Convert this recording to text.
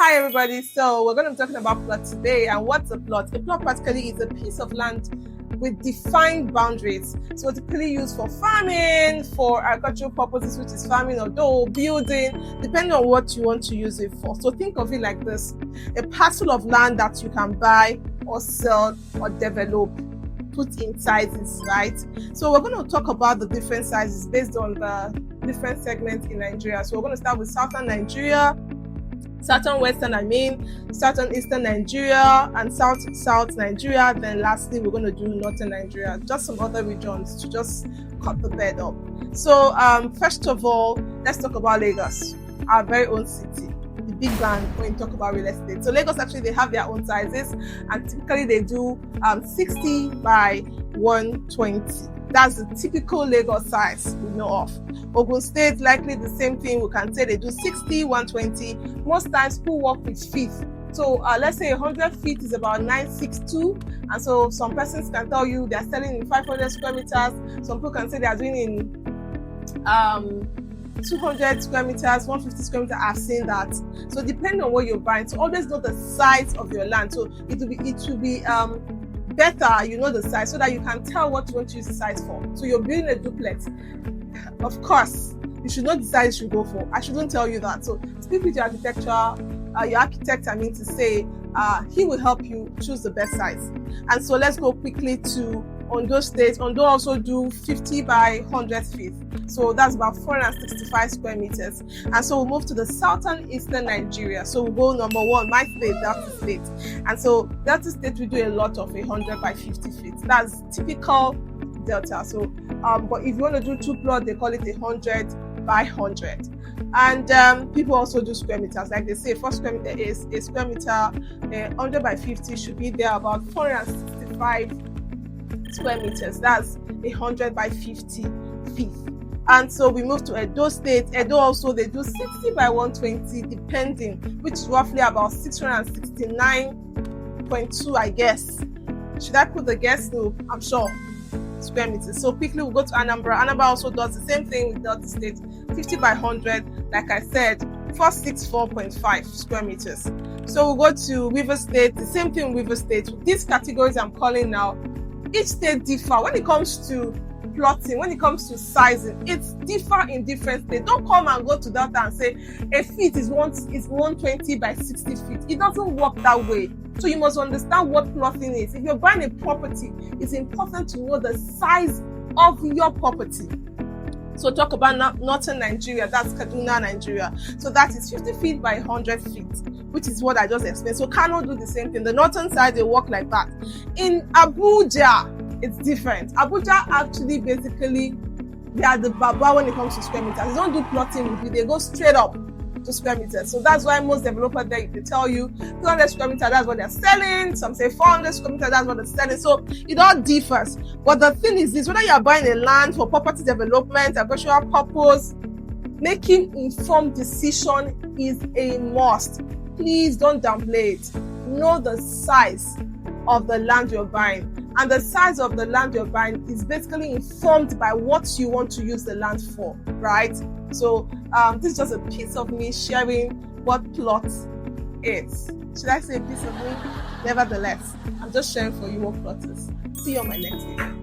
Hi everybody, so we're going to be talking about plot today. And what's a plot? A plot practically is a piece of land with defined boundaries. So typically used for farming, for agricultural purposes, which is farming or building, depending on what you want to use it for. So think of it like this: a parcel of land that you can buy or sell or develop, put in sizes, right? So we're going to talk about the different sizes based on the different segments in Nigeria. So we're going to start with southern Nigeria, southern eastern Nigeria, and south Nigeria. Then lastly, we're going to do northern Nigeria, just some other regions to just cut the bed up. So first of all, let's talk about Lagos, our very own city, the big band when you talk about real estate. So Lagos, actually, they have their own sizes, and typically they do 60 by 120. That's the typical Lagos size we know of. Ogun State, likely the same thing. We can say they do 60, 120. Most times people work with feet. So let's say 100 feet is about 962. And so some persons can tell you they're selling in 500 square meters. Some people can say they're doing in 200 square meters, 150 square meters. I've seen that. So depending on what you're buying, so always know the size of your land. So it will be better you know the size, so that you can tell what you want to use the size for. So you're building a duplex, of course you should know the size you should go for. I shouldn't tell you that. So speak with your architect, to say he will help you choose the best size. And so let's go quickly to Ondo State. Ondo also do 50 by 100 feet. So that's about 465 square meters. And so we'll move to the southern eastern Nigeria. So we'll go number one, my state, Delta State. And so Delta State, we do a lot of 100 by 50 feet. That's typical Delta. So, but if you want to do two plot, they call it 100 by 100. And people also do square meters. Like they say, for square meter is a square meter, 100 by 50 should be there about 465 square meters. That's 100 by 50 feet. And so we move to Edo State. Edo also, they do 60 by 120 depending, which is roughly about 669.2, I guess. Should I put the guess? No, I'm sure. Square meters. So quickly we'll go to Anambra. Anambra also does the same thing with Delta State, 50 by 100, like I said, 464.5 square meters. So we'll go to River State, the same thing with River State. These categories I'm calling now, each state differ when it comes to plotting, when it comes to sizing. It's differ in different states. Don't come and go to Delta and say a feet is 120 by 60 feet. It doesn't work that way. So you must understand what plotting is. If you're buying a property, it's important to know the size of your property. So talk about northern Nigeria, that's Kaduna, Nigeria. So that is 50 feet by 100 feet, which is what I just explained. So Kano do the same thing. The northern side, they work like that. In Abuja, it's different. Abuja actually basically, they are the baba when it comes to square meters. They don't do plotting with you, they go straight up to square meters. So that's why most developers there, they tell you 200 square meters, that's what they're selling. Some say 400 square meters, that's what they're selling. So it all differs. But the thing is this: whether you're buying a land for property development, agricultural purpose, making informed decision is a must. Please don't downplay it. Know the size of the land you're buying. And the size of the land you're buying is basically informed by what you want to use the land for, right? So this is just a piece of me sharing what plot is. Should I say a piece of me? Nevertheless, I'm just sharing for you what plot is. See you on my next video.